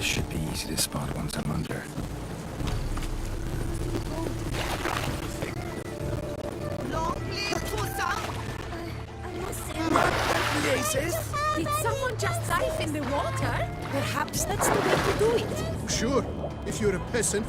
should be easy to spot once I'm under. Long live Tusa! I must say, Jesus! did someone just dive in the water? Perhaps that's the way to do it. Sure, if you're a peasant.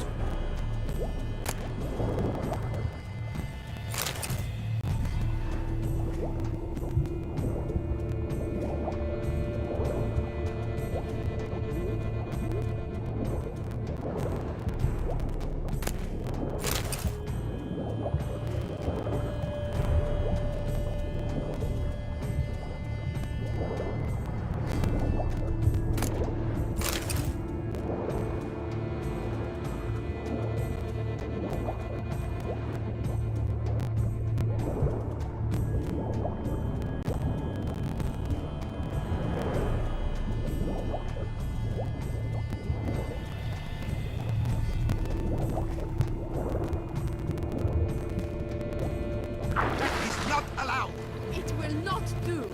It will not do.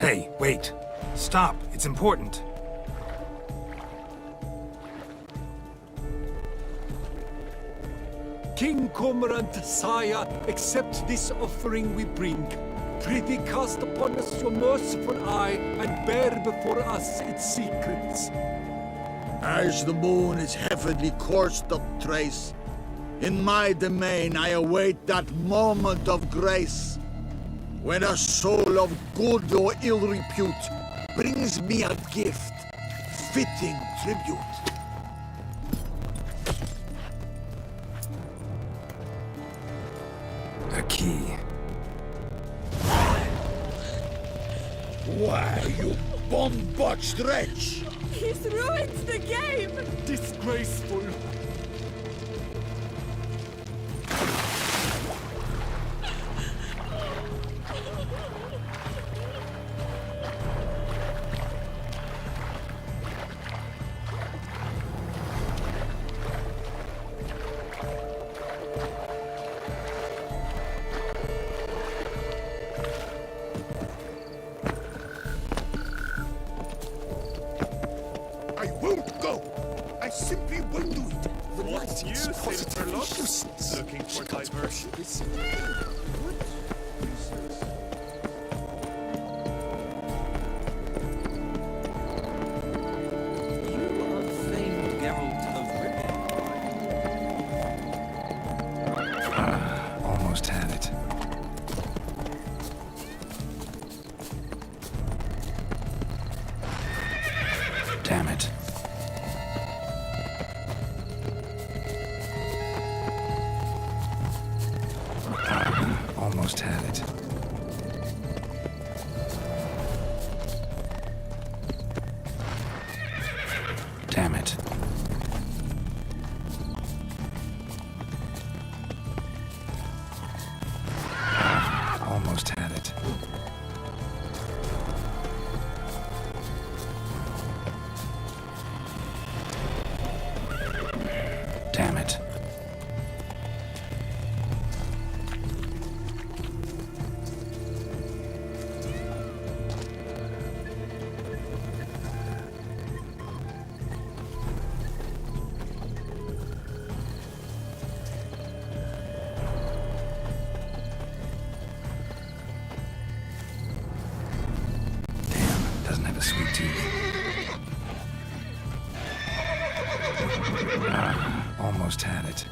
Hey, wait. Stop. It's important. King Cormorant, sire, accept this offering we bring. Prithee cast upon us your merciful eye, and bear before us its secrets. As the moon is heavily coursed up trace, in my domain I await that moment of grace, when a soul of good or ill repute brings me a gift, fitting tribute. A key. Why, you bomb-botched wretch! He's ruined the game! Disgraceful. I won't go! I simply won't do it! The What light new is positively silver locks? useless. Looking for She can't diversion? this. You are the famed Geralt of Rivia. Almost had it. Damn it. Almost had it. Damn it. Almost had it. Damn it. Doesn't have a sweet tooth. Almost had it.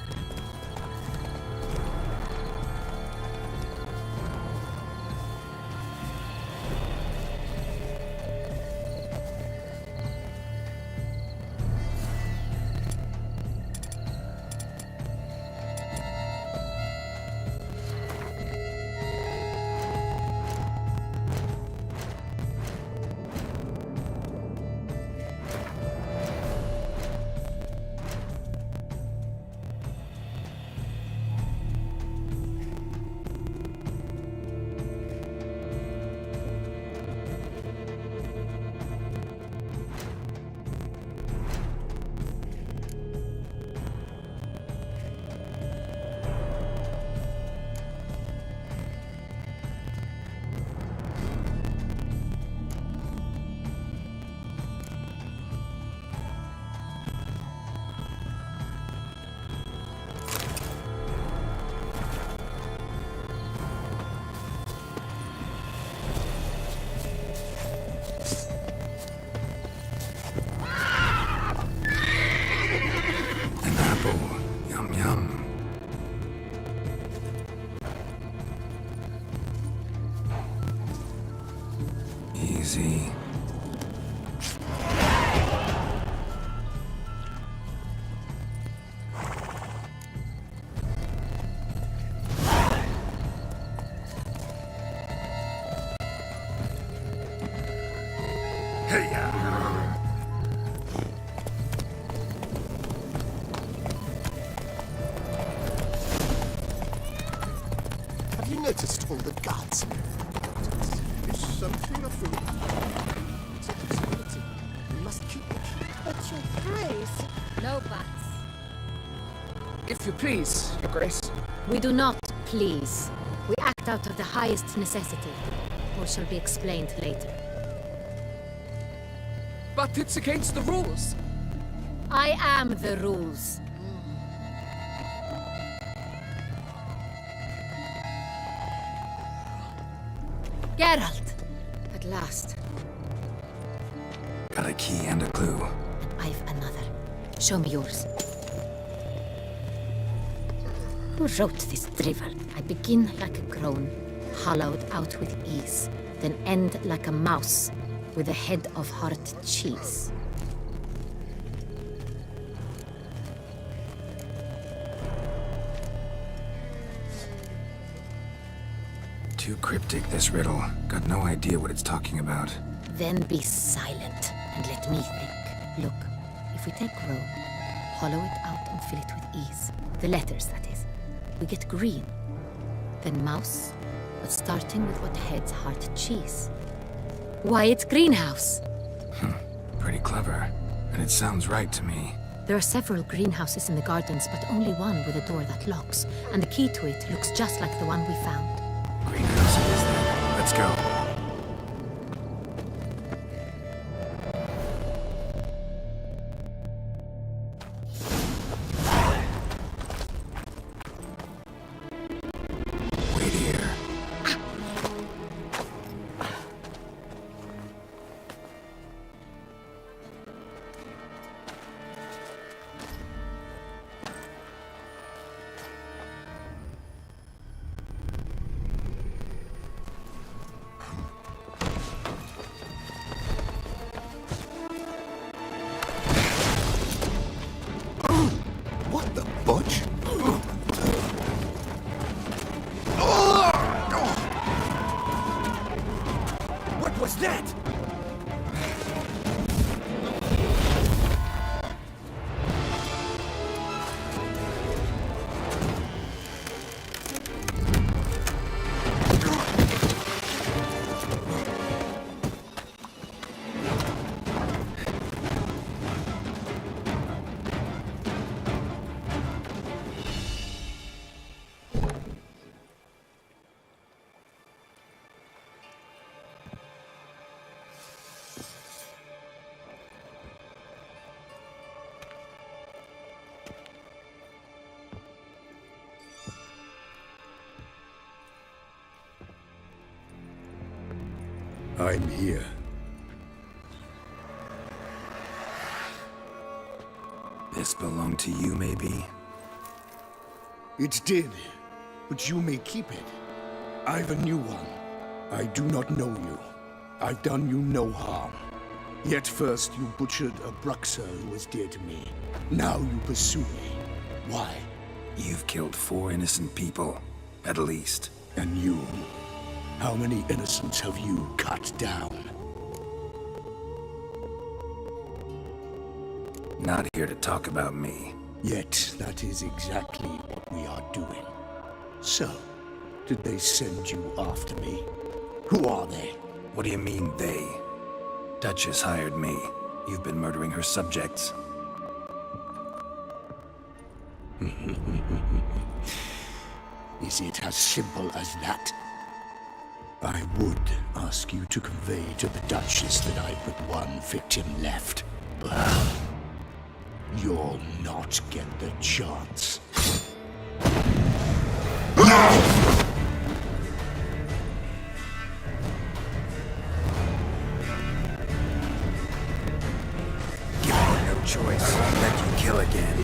Yum. Easy. Have you noticed all the guards? Is something afoot? It's a possibility. We must keep the key. But your grace. No buts. If you please, Your Grace. We do not please. We act out of the highest necessity, or shall be explained later. But it's against the rules. I am the rules. Geralt! At last. Got a key and a clue. And I've another. Show me yours. Who wrote this drivel? I begin like a crone, hollowed out with ease, then end like a mouse, with a head of hard cheese. Too cryptic, this riddle. Got no idea what it's talking about. Then be silent and let me think. Look, if we take row, hollow it out and fill it with ease. The letters, that is. We get green. Then mouse, but starting with what heads heart cheese. Why, it's greenhouse. Pretty clever. And it sounds right to me. There are several greenhouses in the gardens, but only one with a door that locks. And the key to it looks just like the one we found. Greenhouse it is then. Let's go. Wait here. What the butch? What was that? I'm here. This belonged to you, maybe? It did, but you may keep it. I've a new one. I do not know you. I've done you no harm. Yet first you butchered a Bruxer who was dear to me. Now you pursue me. Why? You've killed 4 innocent people, at least. And you? How many innocents have you cut down? Not here to talk about me. Yet that is exactly what we are doing. So, did they send you after me? Who are they? What do you mean, they? Duchess hired me. You've been murdering her subjects. Is it as simple as that? I would ask you to convey to the Duchess that I've but one victim left, but you'll not get the chance. Give her no choice. Let you kill again.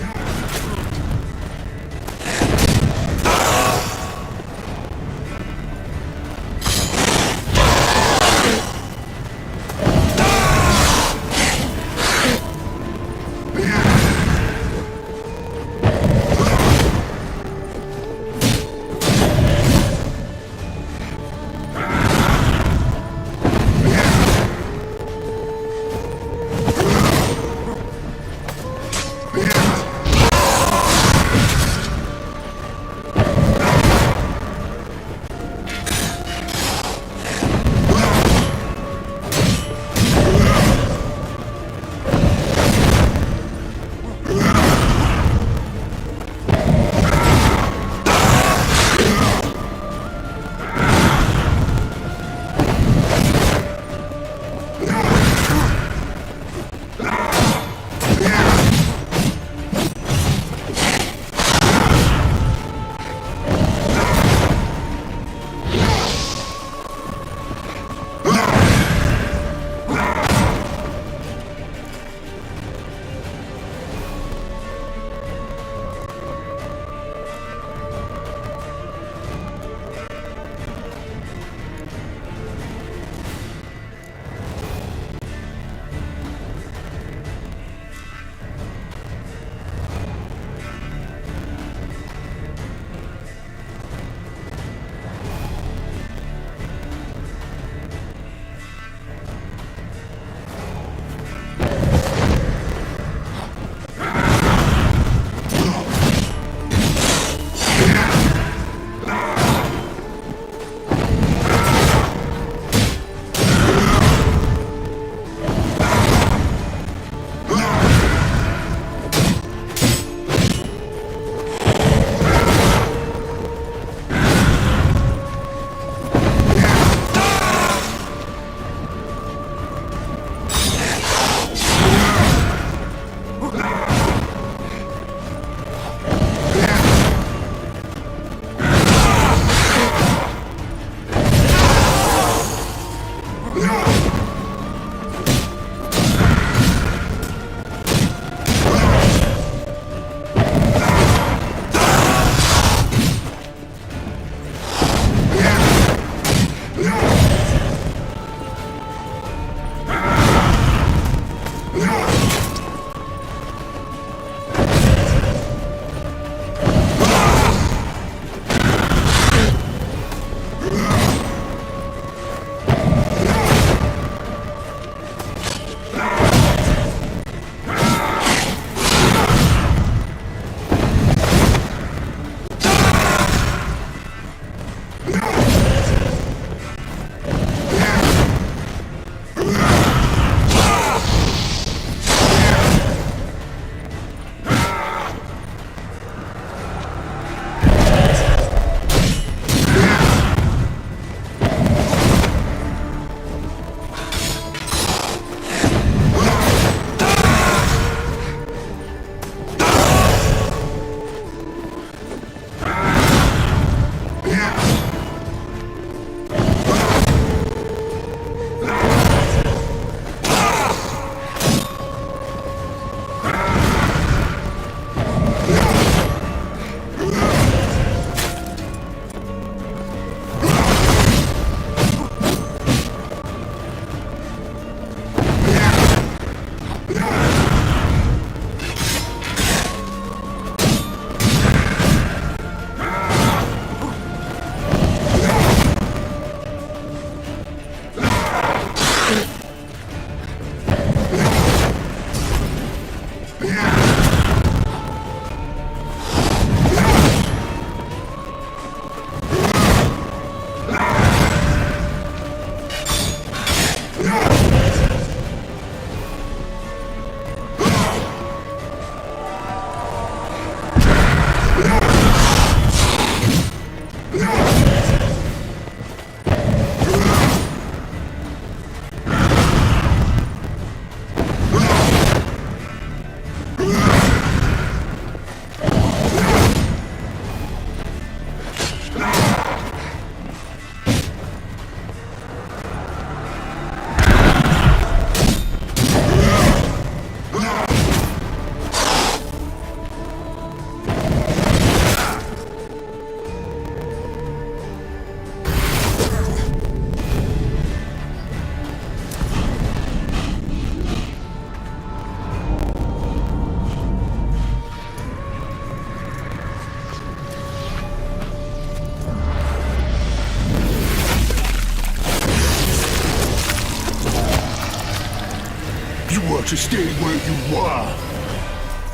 better to stay where you are.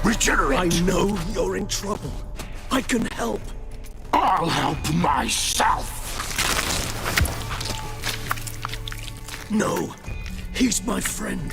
Regenerate! I know you're in trouble. I can help. I'll help myself! No, he's my friend.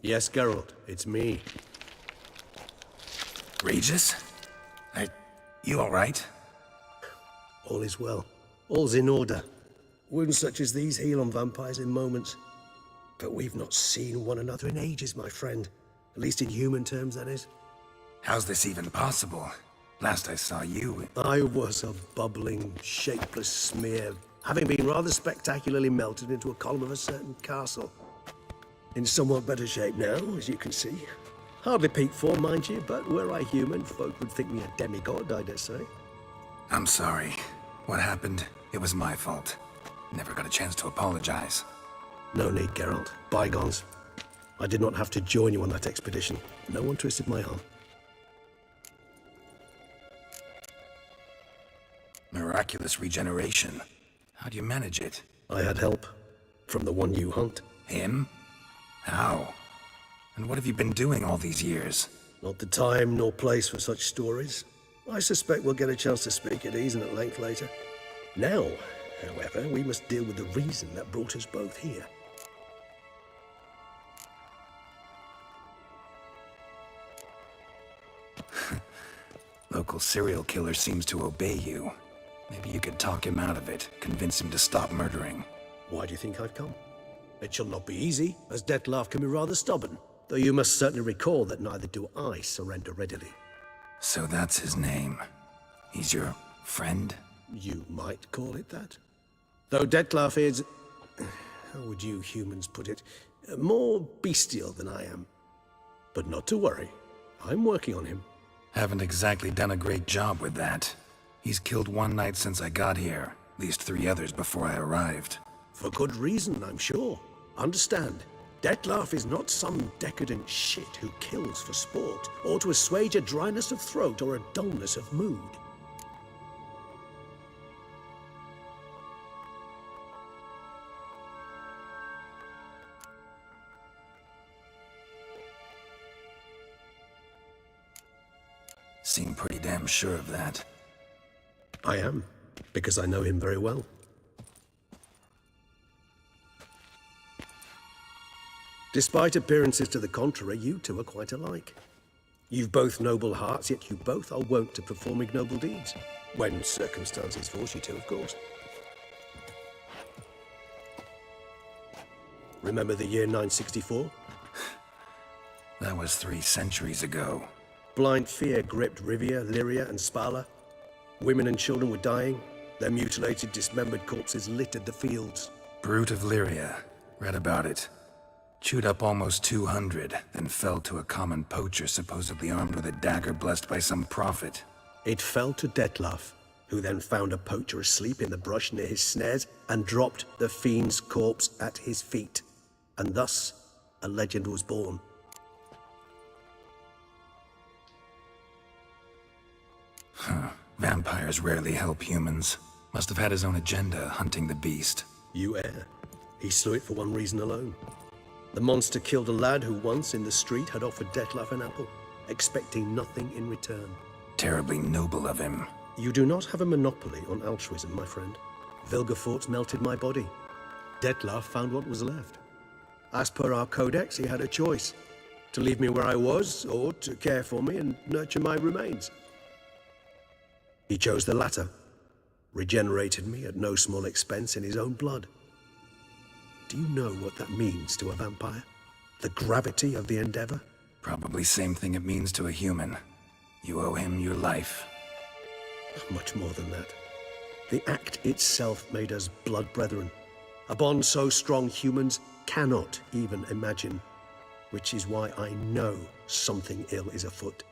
Yes, Geralt, it's me. Regis? You alright? All is well. All's in order. Wounds such as these heal on vampires in moments. But we've not seen one another in ages, my friend. At least in human terms, that is. How's this even possible? Last I saw you... I was a bubbling, shapeless smear, having been rather spectacularly melted into a column of a certain castle. In somewhat better shape now, as you can see. Hardly peak form, mind you, but were I human, folk would think me a demigod, I dare say. I'm sorry. What happened, it was my fault. Never got a chance to apologize. No need, Geralt. Bygones. I did not have to join you on that expedition. No one twisted my arm. Miraculous regeneration. How do you manage it? I had help. From the one you hunt. Him? How? And what have you been doing all these years? Not the time nor place for such stories. I suspect we'll get a chance to speak at ease and at length later. Now, however, we must deal with the reason that brought us both here. Local serial killer seems to obey you. Maybe you could talk him out of it, convince him to stop murdering. Why do you think I've come? It shall not be easy, as Dettlaff can be rather stubborn. Though you must certainly recall that neither do I surrender readily. So that's his name. He's your friend? You might call it that. Though Dettlaff is... how would you humans put it? More bestial than I am. But not to worry. I'm working on him. Haven't exactly done a great job with that. He's killed one knight since I got here. At least 3 others before I arrived. For good reason, I'm sure. Understand, Dettlaff is not some decadent shit who kills for sport, or to assuage a dryness of throat or a dullness of mood. Seem pretty damn sure of that. I am, because I know him very well. Despite appearances to the contrary, you two are quite alike. You've both noble hearts, yet you both are wont to perform ignoble deeds. When circumstances force you to, of course. Remember the year 964? That was 3 centuries ago. Blind fear gripped Rivia, Lyria, and Spala. Women and children were dying. Their mutilated, dismembered corpses littered the fields. Brute of Lyria. Read about it. Chewed up almost 200, then fell to a common poacher supposedly armed with a dagger blessed by some prophet. It fell to Dettlaff, who then found a poacher asleep in the brush near his snares and dropped the fiend's corpse at his feet. And thus, a legend was born. Vampires rarely help humans. Must have had his own agenda, hunting the beast. You err. He slew it for one reason alone. The monster killed a lad who once, in the street, had offered Dettlaff an apple, expecting nothing in return. Terribly noble of him. You do not have a monopoly on altruism, my friend. Vilgefortz melted my body. Dettlaff found what was left. As per our codex, he had a choice. To leave me where I was, or to care for me and nurture my remains. He chose the latter. Regenerated me at no small expense in his own blood. Do you know what that means to a vampire? The gravity of the endeavor? Probably same thing it means to a human. You owe him your life. Much more than that. The act itself made us blood brethren. A bond so strong humans cannot even imagine. Which is why I know something ill is afoot.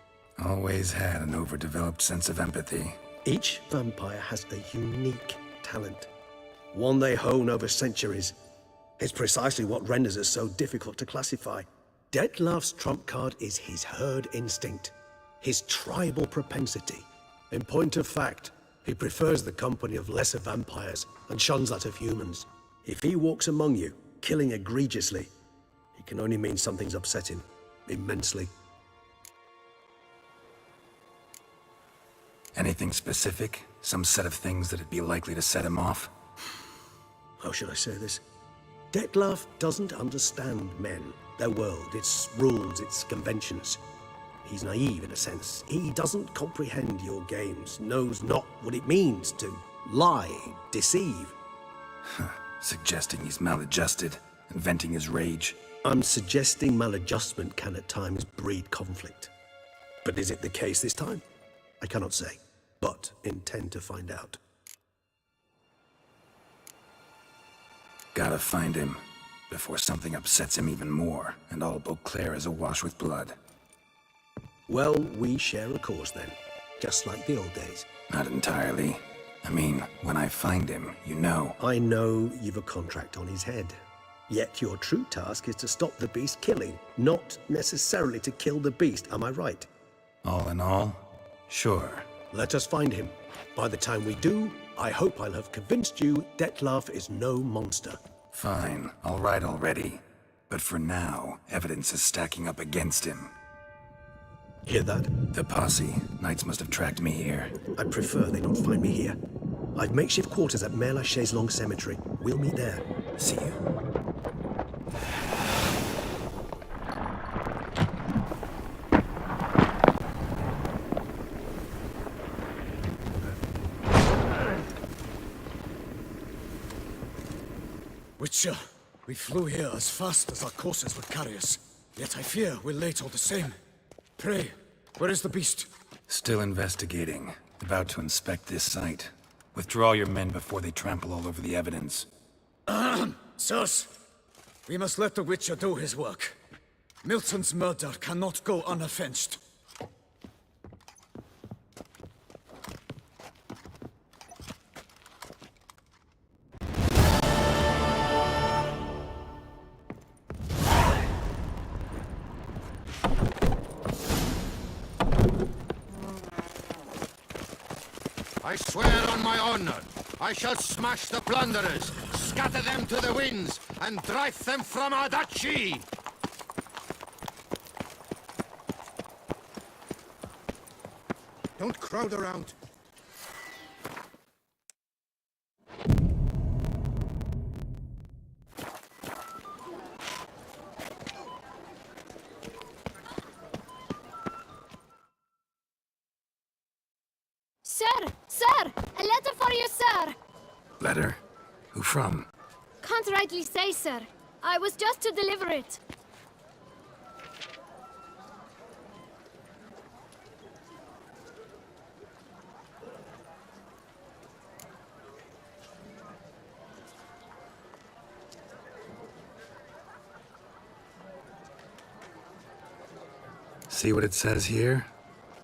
Always had an overdeveloped sense of empathy. Each vampire has a unique talent. One they hone over centuries. It's precisely what renders it so difficult to classify. Detlef's trump card is his herd instinct, his tribal propensity. In point of fact, he prefers the company of lesser vampires and shuns that of humans. If he walks among you, killing egregiously, it can only mean something's upset him immensely. Anything specific? Some set of things that'd be likely to set him off? How should I say this? Detlef doesn't understand men, their world, its rules, its conventions. He's naive in a sense. He doesn't comprehend your games, knows not what it means to lie, deceive. Suggesting he's maladjusted and venting his rage. I'm suggesting maladjustment can at times breed conflict. But is it the case this time? I cannot say, but intend to find out. Gotta find him before something upsets him even more and all Beauclair is awash with blood. Well, we share a cause then, just like the old days. Not entirely. I mean, when I find him, you know. I know you've a contract on his head. Yet your true task is to stop the beast killing, not necessarily to kill the beast, am I right? All in all, sure. Let us find him. By the time we do, I hope I'll have convinced you Detlef is no monster. Fine, all right already. But for now, evidence is stacking up against him. Hear that? The posse. Knights must have tracked me here. I prefer they not find me here. I've makeshift quarters at Mère Lachaise Long Cemetery. We'll meet there. See you. Witcher, we flew here as fast as our courses would carry us. Yet I fear we're late all the same. Pray, where is the beast? Still investigating. About to inspect this site. Withdraw your men before they trample all over the evidence. Sirs, we must let the Witcher do his work. Milton's murder cannot go unavenged. I swear on my honor, I shall smash the plunderers, scatter them to the winds, and drive them from our duchy! Don't crowd around. Sir! A letter for you, sir! Letter? Who from? Can't rightly say, sir. I was just to deliver it. See what it says here?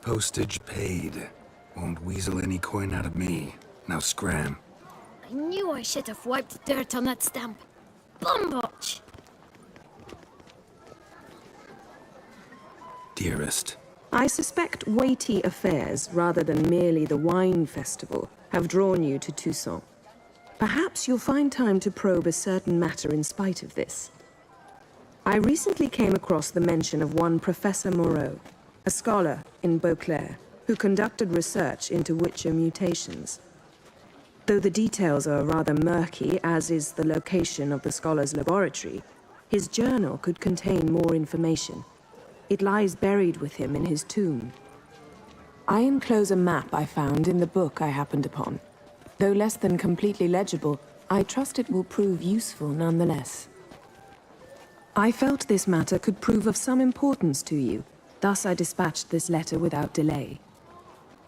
Postage paid. Won't weasel any coin out of me. Now scram. I knew I should have wiped dirt on that stamp. Bumbotch! Dearest. I suspect weighty affairs, rather than merely the wine festival, have drawn you to Toussaint. Perhaps you'll find time to probe a certain matter in spite of this. I recently came across the mention of one Professor Moreau, a scholar in Beauclair, who conducted research into Witcher mutations. Though the details are rather murky, as is the location of the scholar's laboratory, his journal could contain more information. It lies buried with him in his tomb. I enclose a map I found in the book I happened upon. Though less than completely legible, I trust it will prove useful nonetheless. I felt this matter could prove of some importance to you, thus I dispatched this letter without delay.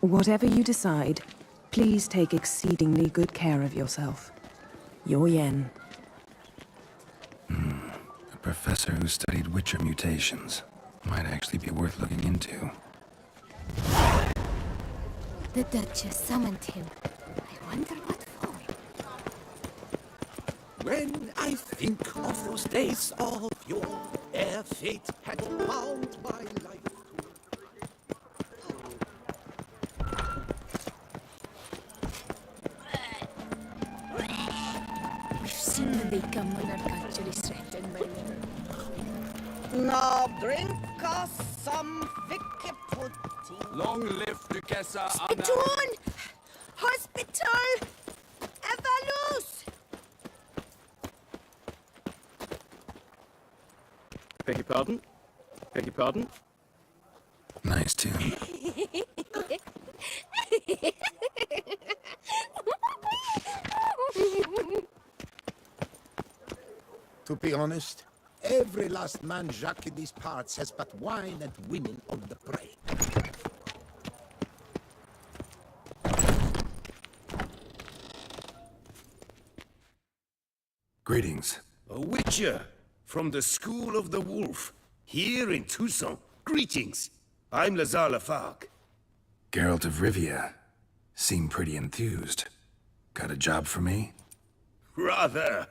Whatever you decide, please take exceedingly good care of yourself. Your Yen. A professor who studied Witcher mutations. Might actually be worth looking into. The Duchess summoned him. I wonder what for. When I think of those days of yore, ere fate had bound my life. We've seen the Vega monarchally threatened by Now bring us some thick pudding. Long live Duchessa Anna. Spittoon! Hospital! Evalus! Beg your pardon? Beg your pardon? Nice tune. To be honest, every last man Jacques in these parts has but wine and women on the prey. Greetings. A witcher from the School of the Wolf, here in Tucson. Greetings. I'm Lazar Lafargue. Geralt of Rivia. Seem pretty enthused. Got a job for me? Rather.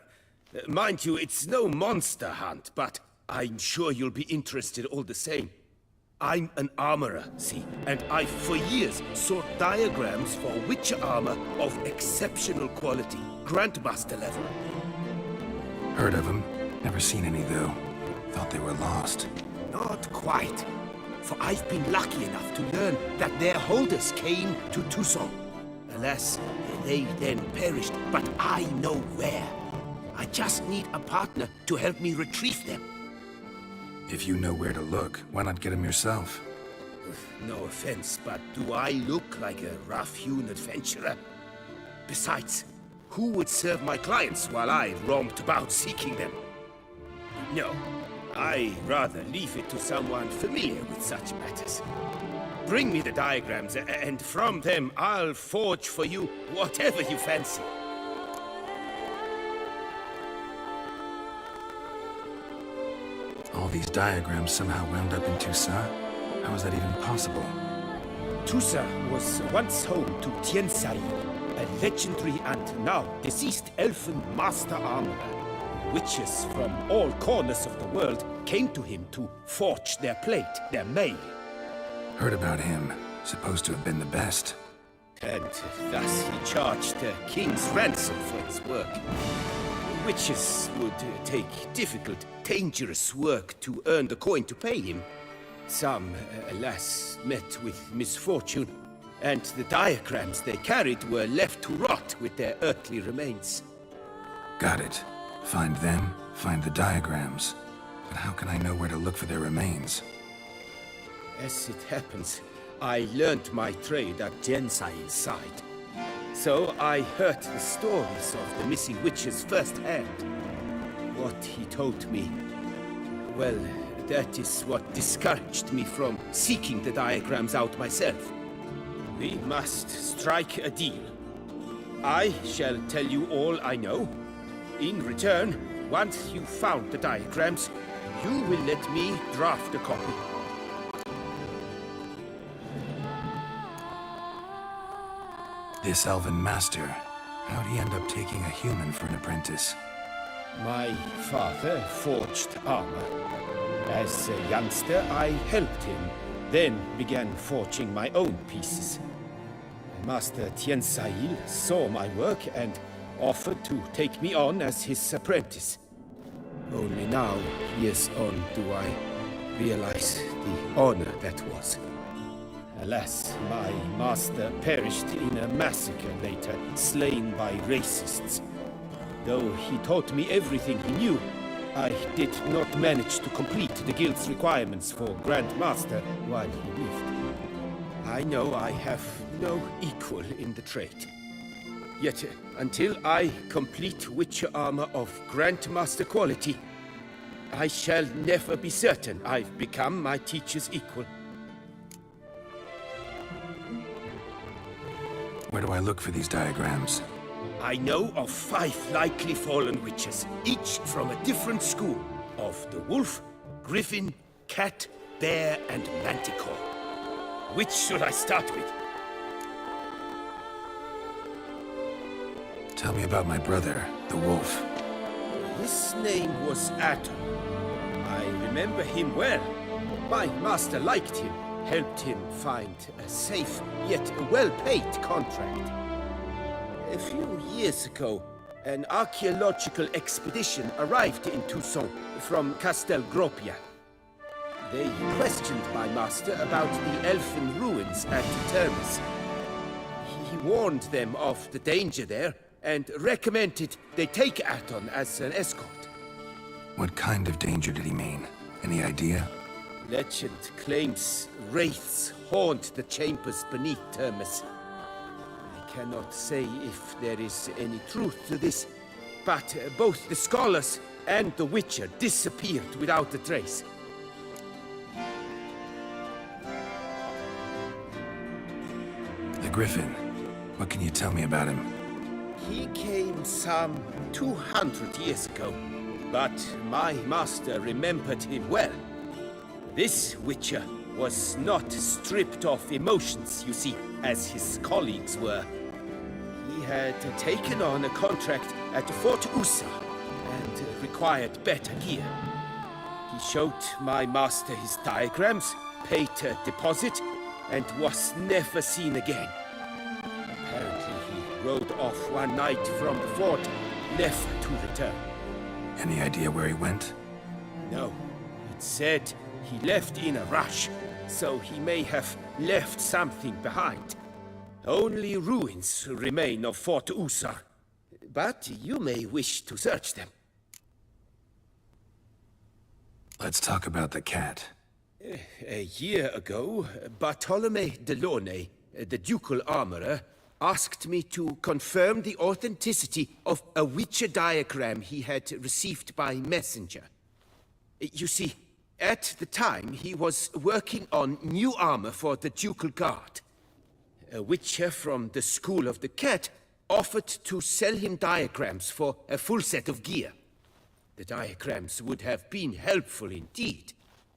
Mind you, it's no monster hunt, but I'm sure you'll be interested all the same. I'm an armorer, see, and I for years sought diagrams for witcher armor of exceptional quality, Grandmaster level. Heard of them. Never seen any, though. Thought they were lost. Not quite. For I've been lucky enough to learn that their holders came to Tucson. Alas, they then perished, but I know where. I just need a partner to help me retrieve them. If you know where to look, why not get them yourself? No offense, but do I look like a rough-hewn adventurer? Besides, who would serve my clients while I roamed about seeking them? No, I rather leave it to someone familiar with such matters. Bring me the diagrams, and from them I'll forge for you whatever you fancy. All these diagrams somehow wound up in Toussaint? How is that even possible? Toussaint was once home to Tianzai, a legendary and now deceased elfin master armorer. Witches from all corners of the world came to him to forge their plate, their mail. Heard about him. Supposed to have been the best. And thus he charged the king's ransom for his work. Witches would take difficult, dangerous work to earn the coin to pay him. Some, alas, met with misfortune, and the diagrams they carried were left to rot with their earthly remains. Got it. Find them, find the diagrams. But how can I know where to look for their remains? As it happens, I learned my trade at Jensai's side. So I heard the stories of the missing witches firsthand. What he told me, well, that is what discouraged me from seeking the diagrams out myself. We must strike a deal. I shall tell you all I know. In return, once you've found the diagrams, you will let me draft a copy. This elven master, how'd he end up taking a human for an apprentice? My father forged armor. As a youngster, I helped him, then began forging my own pieces. Master Tianzai saw my work and offered to take me on as his apprentice. Only now, years on, do I realize the honor that was. Alas, my master perished in a massacre later, slain by racists. Though he taught me everything he knew, I did not manage to complete the guild's requirements for Grand Master while he lived. I know I have no equal in the trade. Yet, until I complete Witcher armor of Grandmaster quality, I shall never be certain I've become my teacher's equal. Where do I look for these diagrams? I know of 5 likely fallen witches, each from a different school of the wolf, griffin, cat, bear, and manticore. Which should I start with? Tell me about my brother, the wolf. His name was Atom. I remember him well. My master liked him, helped him find a safe yet well-paid contract. A few years ago, an archaeological expedition arrived in Tucson from Castel Gropia. They questioned my master about the elfin ruins at Termes. He warned them of the danger there and recommended they take Aton as an escort. What kind of danger did he mean? Any idea? Legend claims wraiths haunt the chambers beneath Termes. I cannot say if there is any truth to this, but both the scholars and the Witcher disappeared without a trace. The Griffin. What can you tell me about him? He came some 200 years ago, but my master remembered him well. This Witcher was not stripped of emotions, you see, as his colleagues were. He had taken on a contract at Fort Usa and required better gear. He showed my master his diagrams, paid a deposit, and was never seen again. Apparently he rode off one night from the fort, never to return. Any idea where he went? No. It said he left in a rush, so he may have left something behind. Only ruins remain of Fort Usar, but you may wish to search them. Let's talk about the cat. A year ago, Bartolome Delaunay, the ducal armorer, asked me to confirm the authenticity of a Witcher diagram he had received by messenger. You see, at the time he was working on new armor for the ducal guard. A Witcher from the School of the Cat offered to sell him diagrams for a full set of gear. The diagrams would have been helpful indeed.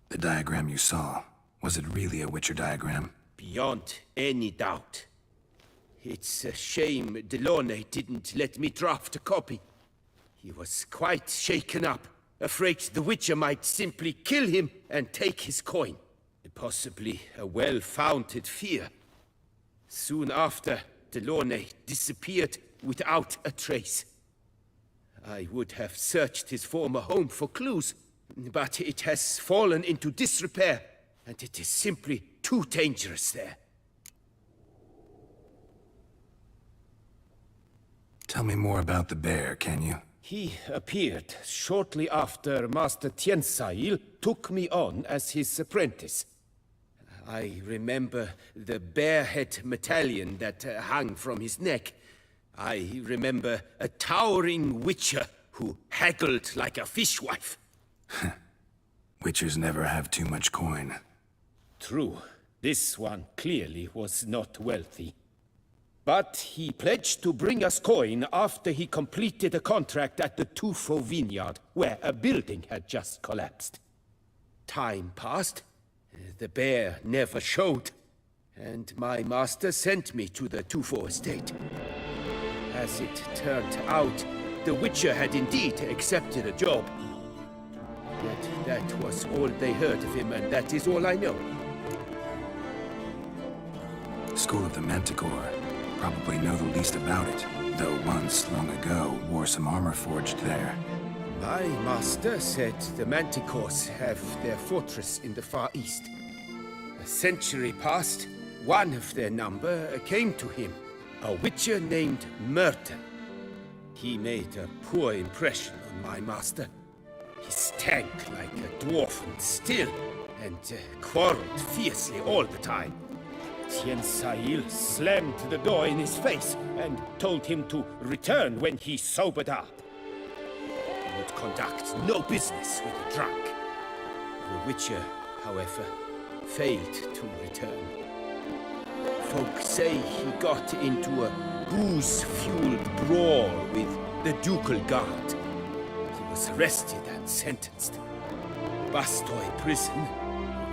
The diagram you saw, was it really a Witcher diagram? Beyond any doubt. It's a shame Delaunay didn't let me draft a copy. He was quite shaken up, afraid the Witcher might simply kill him and take his coin. Possibly a well-founded fear. Soon after, Delaunay disappeared without a trace. I would have searched his former home for clues, but it has fallen into disrepair, and it is simply too dangerous there. Tell me more about the bear, can you? He appeared shortly after Master Tiensail took me on as his apprentice. I remember the bear-head medallion that hung from his neck. I remember a towering Witcher who haggled like a fishwife. Witchers never have too much coin. True. This one clearly was not wealthy. But he pledged to bring us coin after he completed a contract at the Tufo vineyard, where a building had just collapsed. Time passed. The bear never showed, and my master sent me to the Tufo estate. As it turned out, the Witcher had indeed accepted a job. But that was all they heard of him, and that is all I know. School of the Manticore. Probably know the least about it, though once, long ago, wore some armor forged there. My master said the Manticores have their fortress in the Far East. A century passed, one of their number came to him, a Witcher named Merton. He made a poor impression on my master. He stank like a dwarfen still, and quarreled fiercely all the time. Tiensail slammed the door in his face and told him to return when he sobered up. He would conduct no business with a drunk. The Witcher, however, failed to return. Folk say he got into a booze-fueled brawl with the ducal guard. He was arrested and sentenced. Bastoy prison,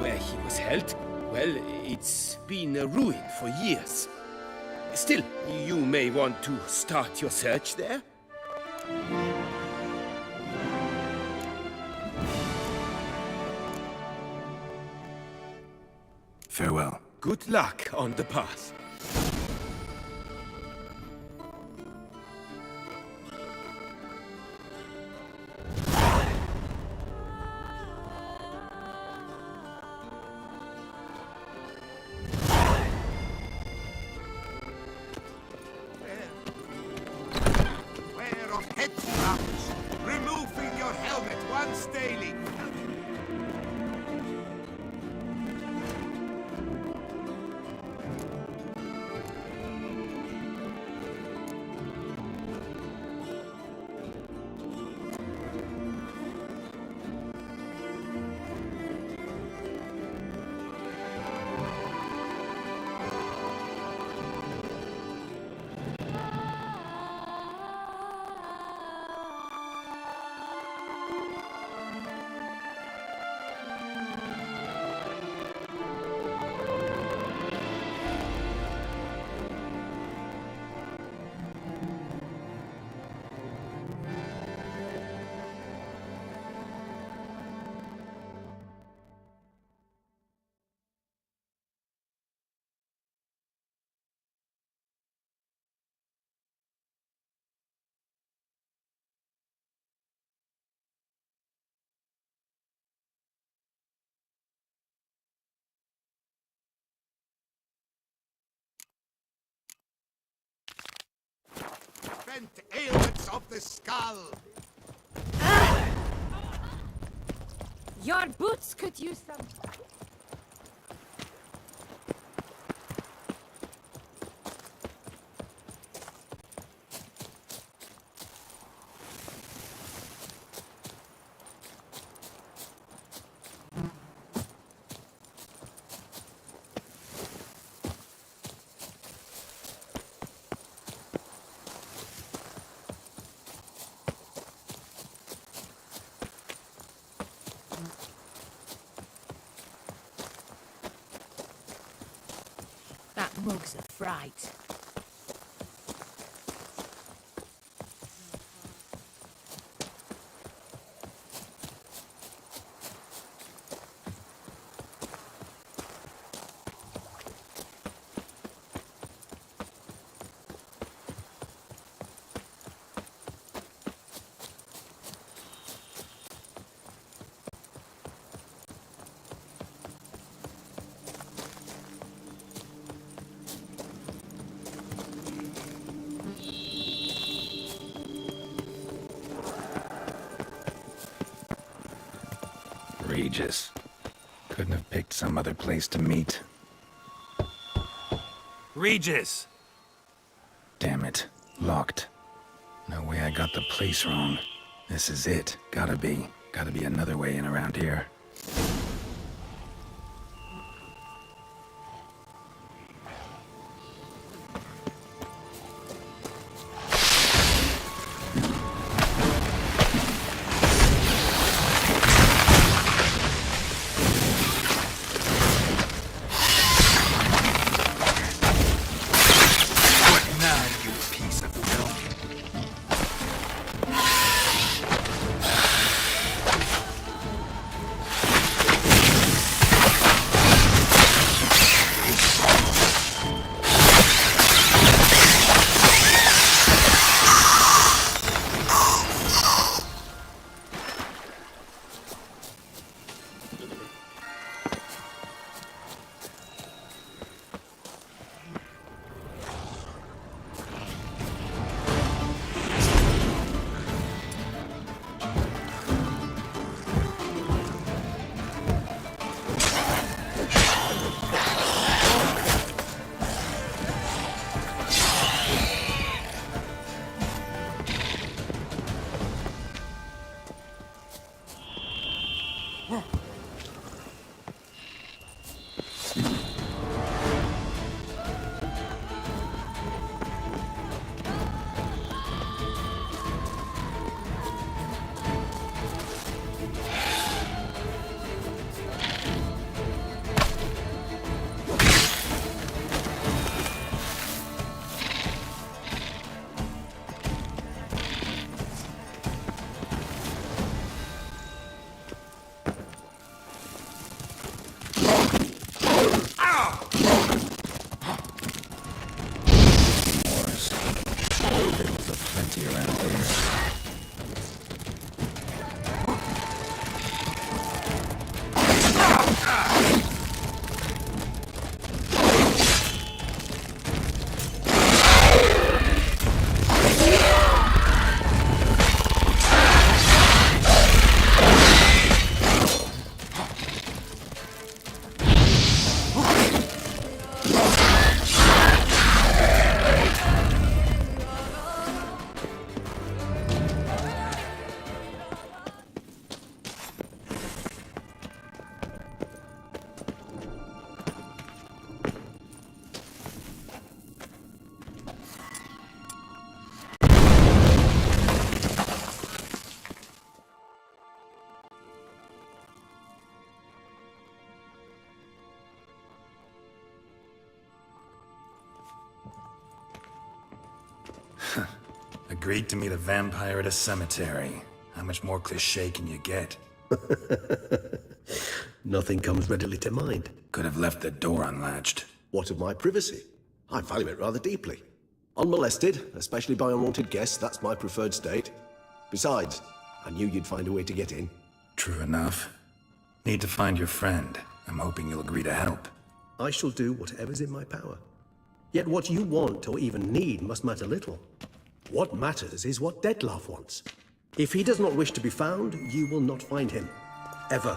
where he was held, well, it's been a ruin for years. Still, you may want to start your search there. Farewell. Good luck on the path. Beware of head traps. Removing your helmet once daily. Bent ailments of the skull. Your boots could use some. That mug's a fright. Regis. Couldn't have picked some other place to meet. Regis! Damn it. Locked. No way I got the place wrong. This is it. Gotta be. Gotta be another way in around here. Agreed to meet a vampire at a cemetery. How much more cliché can you get? Nothing comes readily to mind. Could have left the door unlatched. What of my privacy? I value it rather deeply. Unmolested, especially by unwanted guests, that's my preferred state. Besides, I knew you'd find a way to get in. True enough. Need to find your friend. I'm hoping you'll agree to help. I shall do whatever's in my power. Yet what you want or even need must matter little. What matters is what Dettlaff wants. If he does not wish to be found, you will not find him. Ever.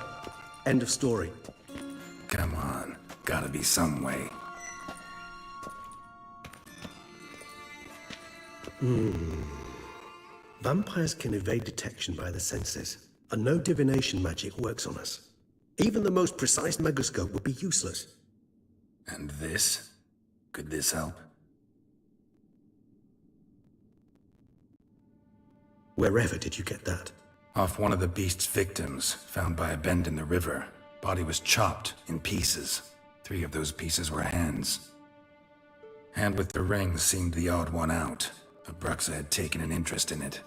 End of story. Come on. Gotta be some way. Vampires can evade detection by the senses, and no divination magic works on us. Even the most precise megascope would be useless. And this? Could this help? Wherever did you get that? Off one of the beast's victims, found by a bend in the river. Body was chopped in pieces. 3 of those pieces were hands. Hand with the ring seemed the odd one out. Abruxa had taken an interest in it.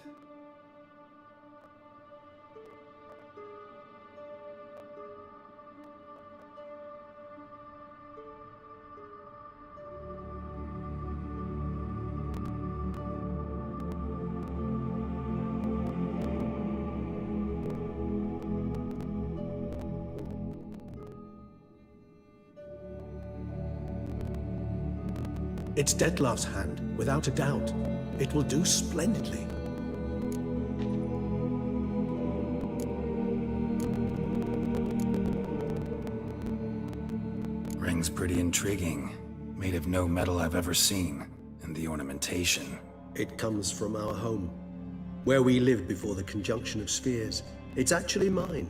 It's Dettlaff's hand, without a doubt. It will do splendidly. Ring's pretty intriguing. Made of no metal I've ever seen. And the ornamentation. It comes from our home, where we lived before the conjunction of spheres. It's actually mine.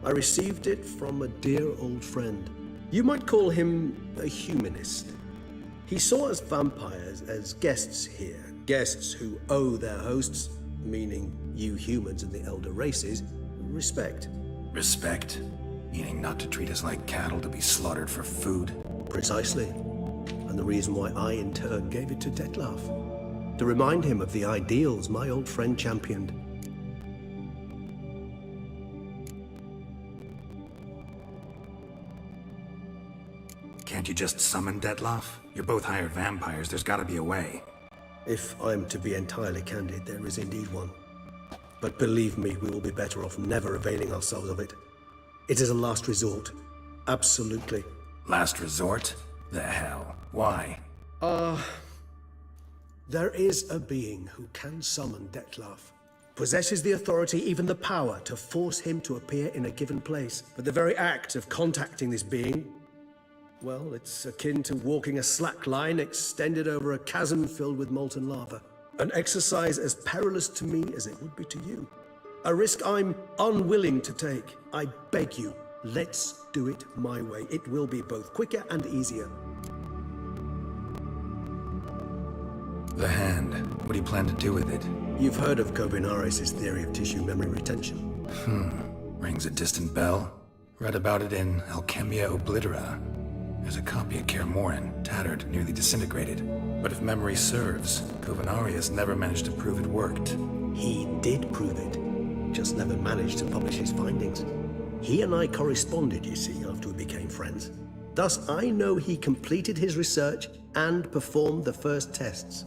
I received it from a dear old friend. You might call him a humanist. He saw us vampires as guests here, guests who owe their hosts, meaning you humans and the elder races, respect. Respect? Meaning not to treat us like cattle to be slaughtered for food? Precisely. And the reason why I, in turn, gave it to Dettlaff. To remind him of the ideals my old friend championed. Can't you just summon Dettlaff? You're both hired vampires, there's gotta be a way. If I'm to be entirely candid, there is indeed one. But believe me, we will be better off never availing ourselves of it. It is a last resort. Absolutely. Last resort? The hell? Why? There is a being who can summon Dettlaff. Possesses the authority, even the power, to force him to appear in a given place. But the very act of contacting this being, well, it's akin to walking a slack line extended over a chasm filled with molten lava. An exercise as perilous to me as it would be to you. A risk I'm unwilling to take. I beg you, let's do it my way. It will be both quicker and easier. The hand. What do you plan to do with it? You've heard of Kovinaris' theory of tissue memory retention. Rings a distant bell. Read about it in Alchemia Oblitera. There's a copy of Kermoran, tattered, nearly disintegrated. But if memory serves, Kovinaris never managed to prove it worked. He did prove it, just never managed to publish his findings. He and I corresponded, you see, after we became friends. Thus, I know he completed his research and performed the first tests.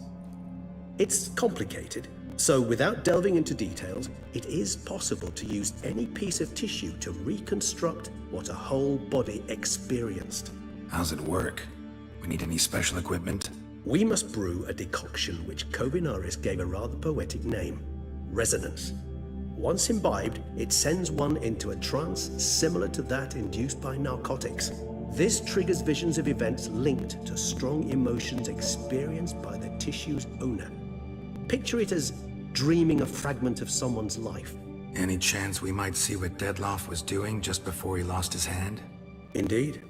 It's complicated, so without delving into details, it is possible to use any piece of tissue to reconstruct what a whole body experienced. How's it work? We need any special equipment? We must brew a decoction which Kovinaris gave a rather poetic name, resonance. Once imbibed, it sends one into a trance similar to that induced by narcotics. This triggers visions of events linked to strong emotions experienced by the tissue's owner. Picture it as dreaming a fragment of someone's life. Any chance we might see what Dettlaff was doing just before he lost his hand? Indeed.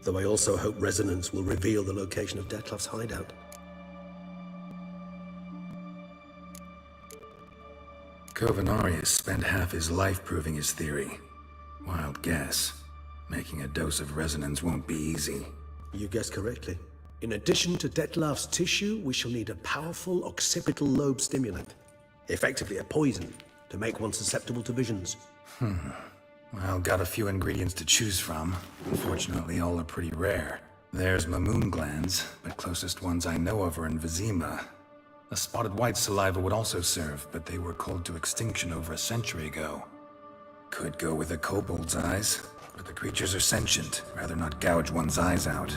Though I also hope resonance will reveal the location of Dettlaff's hideout. Kovinaris spent half his life proving his theory. Wild guess. Making a dose of resonance won't be easy. You guessed correctly. In addition to Detlef's tissue, we shall need a powerful occipital lobe stimulant. Effectively a poison, to make one susceptible to visions. Well, got a few ingredients to choose from. Unfortunately, all are pretty rare. There's Mamoon glands, but closest ones I know of are in Vizima. A spotted white saliva would also serve, but they were cold to extinction over a century ago. Could go with a kobold's eyes, but the creatures are sentient. Rather not gouge one's eyes out.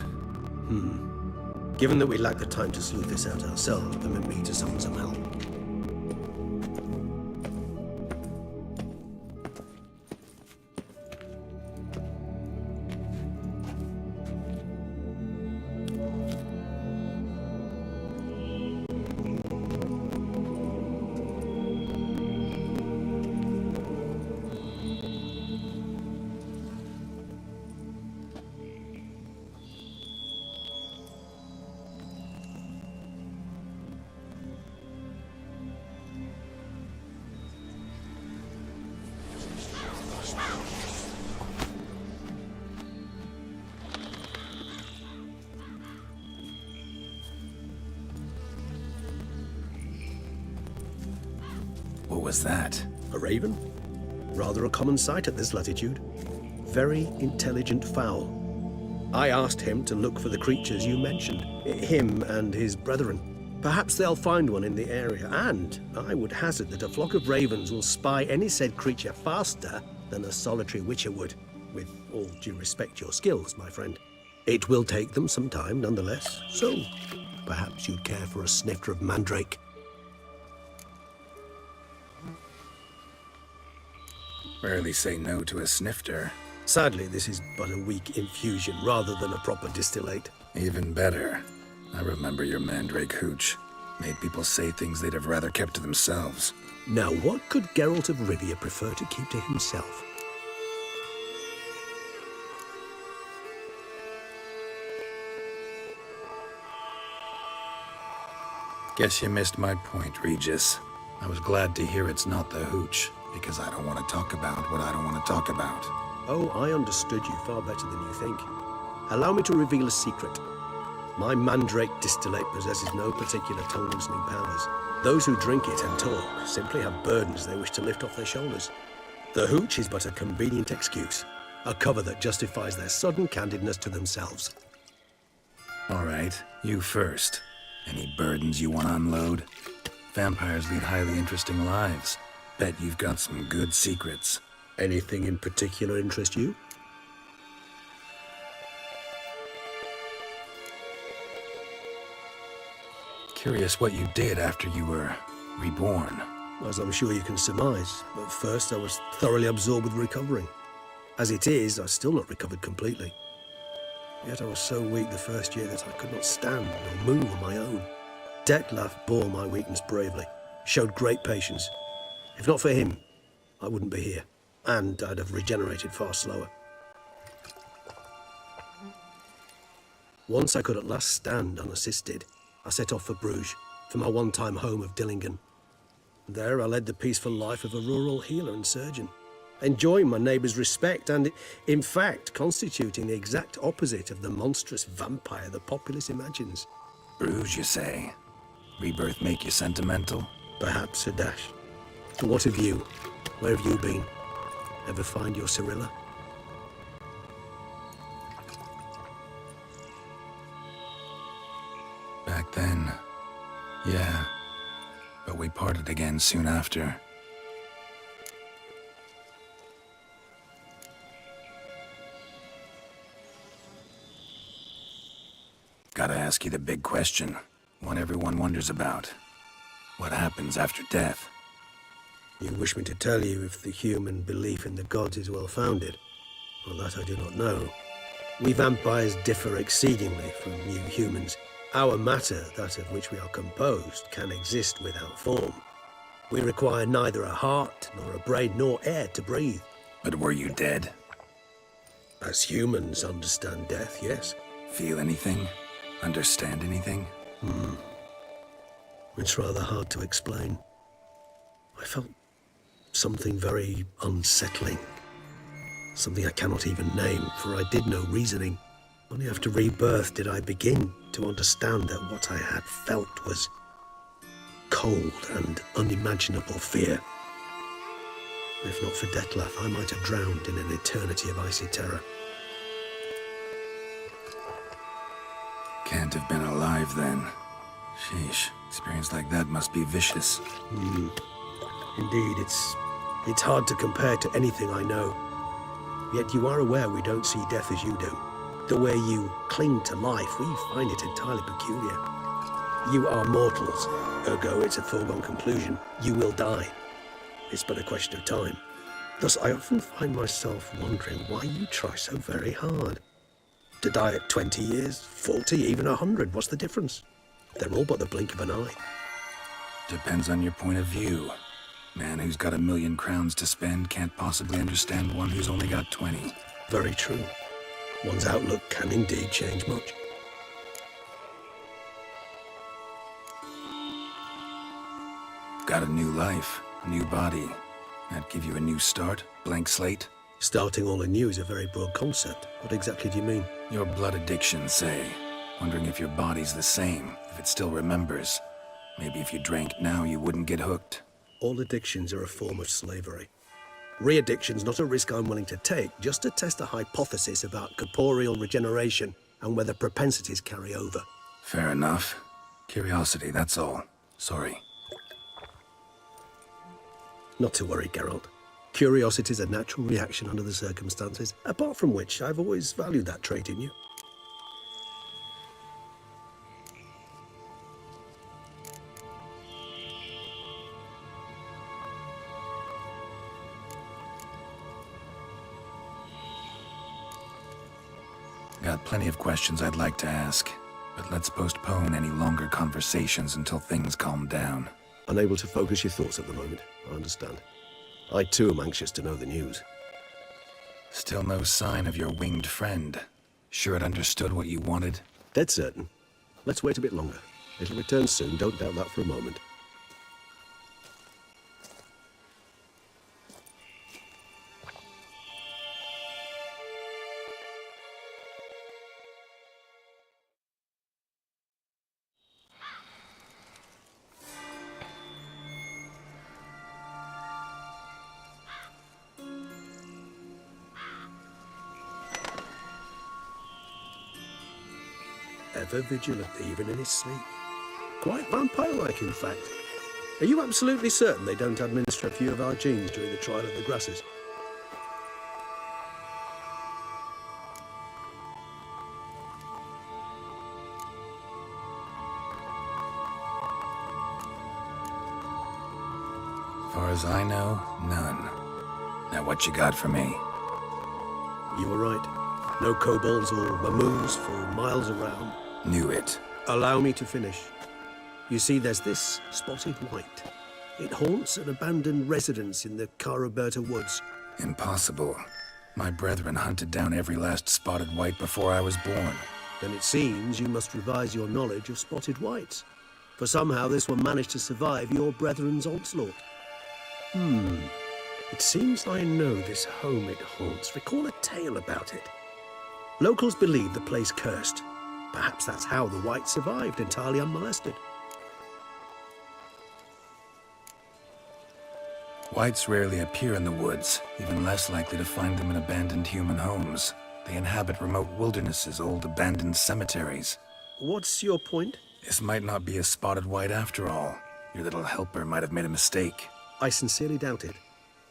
Given that we lack the time to sleuth this out ourselves, permit me to summon some help. What was that? A raven? Rather a common sight at this latitude. Very intelligent fowl. I asked him to look for the creatures you mentioned. Him and his brethren. Perhaps they'll find one in the area, and I would hazard that a flock of ravens will spy any said creature faster than a solitary witcher would. With all due respect to your skills, my friend. It will take them some time, nonetheless. So, perhaps you'd care for a snifter of mandrake. Rarely say no to a snifter. Sadly, this is but a weak infusion rather than a proper distillate. Even better. I remember your mandrake hooch. Made people say things they'd have rather kept to themselves. Now, what could Geralt of Rivia prefer to keep to himself? Guess you missed my point, Regis. I was glad to hear it's not the hooch, because I don't want to talk about what I don't want to talk about. Oh, I understood you far better than you think. Allow me to reveal a secret. My mandrake distillate possesses no particular tongue-loosening powers. Those who drink it and talk simply have burdens they wish to lift off their shoulders. The hooch is but a convenient excuse, a cover that justifies their sudden candidness to themselves. All right, you first. Any burdens you want to unload? Vampires lead highly interesting lives. Bet you've got some good secrets. Anything in particular interest you? Curious what you did after you were reborn. As I'm sure you can surmise, but first I was thoroughly absorbed with recovering. As it is, I've still not recovered completely. Yet I was so weak the first year that I could not stand or move on my own. Detlef bore my weakness bravely, showed great patience. If not for him, I wouldn't be here, and I'd have regenerated far slower. Once I could at last stand unassisted, I set off for Bruges, for my one-time home of Dillingen. There I led the peaceful life of a rural healer and surgeon, enjoying my neighbours' respect and, in fact, constituting the exact opposite of the monstrous vampire the populace imagines. Bruges, you say? Rebirth make you sentimental? Perhaps a dash. But what of you? Where have you been? Ever find your Cyrilla? Back then, yeah. But we parted again soon after. Gotta ask you the big question. One everyone wonders about. What happens after death? You wish me to tell you if the human belief in the gods is well-founded? Well, that I do not know. We vampires differ exceedingly from you humans. Our matter, that of which we are composed, can exist without form. We require neither a heart, nor a brain, nor air to breathe. But were you dead? As humans understand death, yes. Feel anything? Understand anything? It's rather hard to explain. I felt something very unsettling. Something I cannot even name, for I did no reasoning. Only after rebirth did I begin to understand that what I had felt was cold and unimaginable fear. If not for Detlef, I might have drowned in an eternity of icy terror. Can't have been alive then. Sheesh, experience like that must be vicious. Indeed, it's hard to compare to anything I know. Yet you are aware we don't see death as you do. The way you cling to life, we find it entirely peculiar. You are mortals, ergo it's a foregone conclusion. You will die. It's but a question of time. Thus, I often find myself wondering why you try so very hard. To die at 20 years, 40, even 100, what's the difference? They're all but the blink of an eye. Depends on your point of view. Man who's got 1,000,000 crowns to spend can't possibly understand one who's only got 20. Very true. One's outlook can indeed change much. Got a new life, a new body. That give you a new start? Blank slate? Starting all anew is a very broad concept. What exactly do you mean? Your blood addiction, say. Wondering if your body's the same, if it still remembers. Maybe if you drank now, you wouldn't get hooked. All addictions are a form of slavery. Re-addiction's not a risk I'm willing to take, just to test a hypothesis about corporeal regeneration and whether propensities carry over. Fair enough. Curiosity, that's all. Sorry. Not to worry, Geralt. Curiosity is a natural reaction under the circumstances, apart from which I've always valued that trait in you. Got plenty of questions I'd like to ask, but let's postpone any longer conversations until things calm down. Unable to focus your thoughts at the moment, I understand. I too am anxious to know the news. Still no sign of your winged friend. Sure it understood what you wanted? Dead certain. Let's wait a bit longer. It'll return soon, don't doubt that for a moment. Ever vigilant, even in his sleep. Quite vampire-like, in fact. Are you absolutely certain they don't administer a few of our genes during the trial of the grasses? Far as I know, none. Now what you got for me? You were right. No kobolds or mamoons for miles around. Knew it. Allow me to finish. You see, there's this spotted white. It haunts an abandoned residence in the Caraberta woods. Impossible. My brethren hunted down every last spotted white before I was born. Then it seems you must revise your knowledge of spotted whites. For somehow this one managed to survive your brethren's onslaught. It seems I know this home it haunts. Recall a tale about it. Locals believe the place cursed. Perhaps that's how the white survived, entirely unmolested. Whites rarely appear in the woods, even less likely to find them in abandoned human homes. They inhabit remote wildernesses, old abandoned cemeteries. What's your point? This might not be a spotted white after all. Your little helper might have made a mistake. I sincerely doubt it.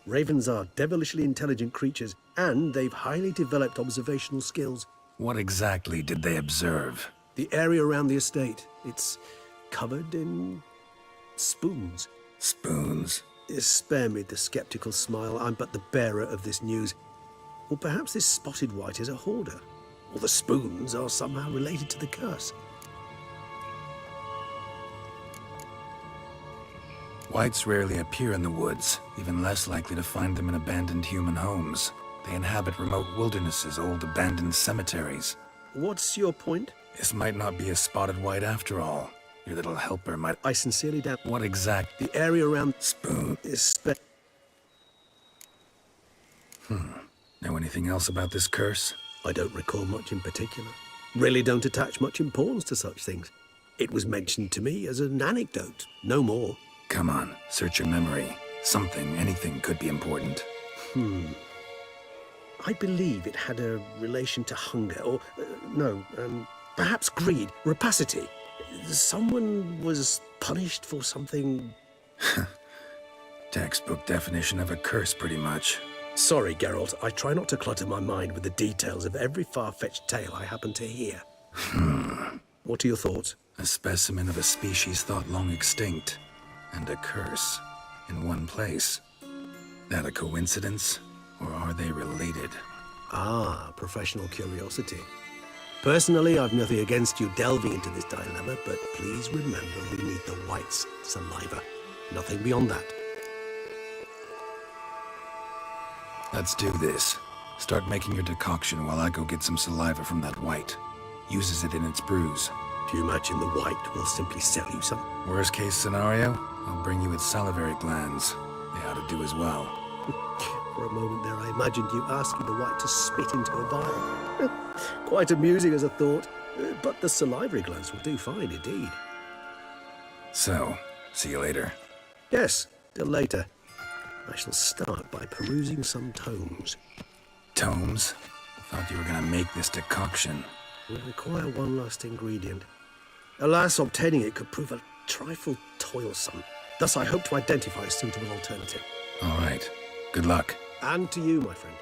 Ravens are devilishly intelligent creatures, and they've highly developed observational skills. What exactly did they observe? The area around the estate. It's covered in spoons. Spoons? Spare me the skeptical smile. I'm but the bearer of this news. Or perhaps this spotted white is a hoarder. Or the spoons are somehow related to the curse. Whites rarely appear in the woods, even less likely to find them in abandoned human homes. They inhabit remote wildernesses, old abandoned cemeteries. What's your point? This might not be a spotted white after all. Your little helper might... I sincerely doubt... What exact... The area around... Spoon... is... Know anything else about this curse? I don't recall much in particular. Really don't attach much importance to such things. It was mentioned to me as an anecdote, no more. Come on, search your memory. Something, anything could be important. I believe it had a relation to hunger, or, perhaps greed, rapacity. Someone was punished for something... Textbook definition of a curse, pretty much. Sorry, Geralt, I try not to clutter my mind with the details of every far-fetched tale I happen to hear. What are your thoughts? A specimen of a species thought long extinct, and a curse, in one place. That a coincidence, or are they related? Ah, professional curiosity. Personally, I've nothing against you delving into this dilemma, but please remember we need the white's saliva. Nothing beyond that. Let's do this. Start making your decoction while I go get some saliva from that white. Uses it in its brews. Do you imagine the white will simply sell you some? Worst case scenario, I'll bring you its salivary glands. They ought to do as well. For a moment there, I imagined you asking the white to spit into a vial. Quite amusing as a thought, but the salivary glands will do fine indeed. So, see you later. Yes, till later. I shall start by perusing some tomes. Tomes? Thought you were gonna make this decoction. Will require one last ingredient. Alas, obtaining it could prove a trifle toilsome. Thus, I hope to identify a suitable alternative. All right. Good luck. And to you, my friend.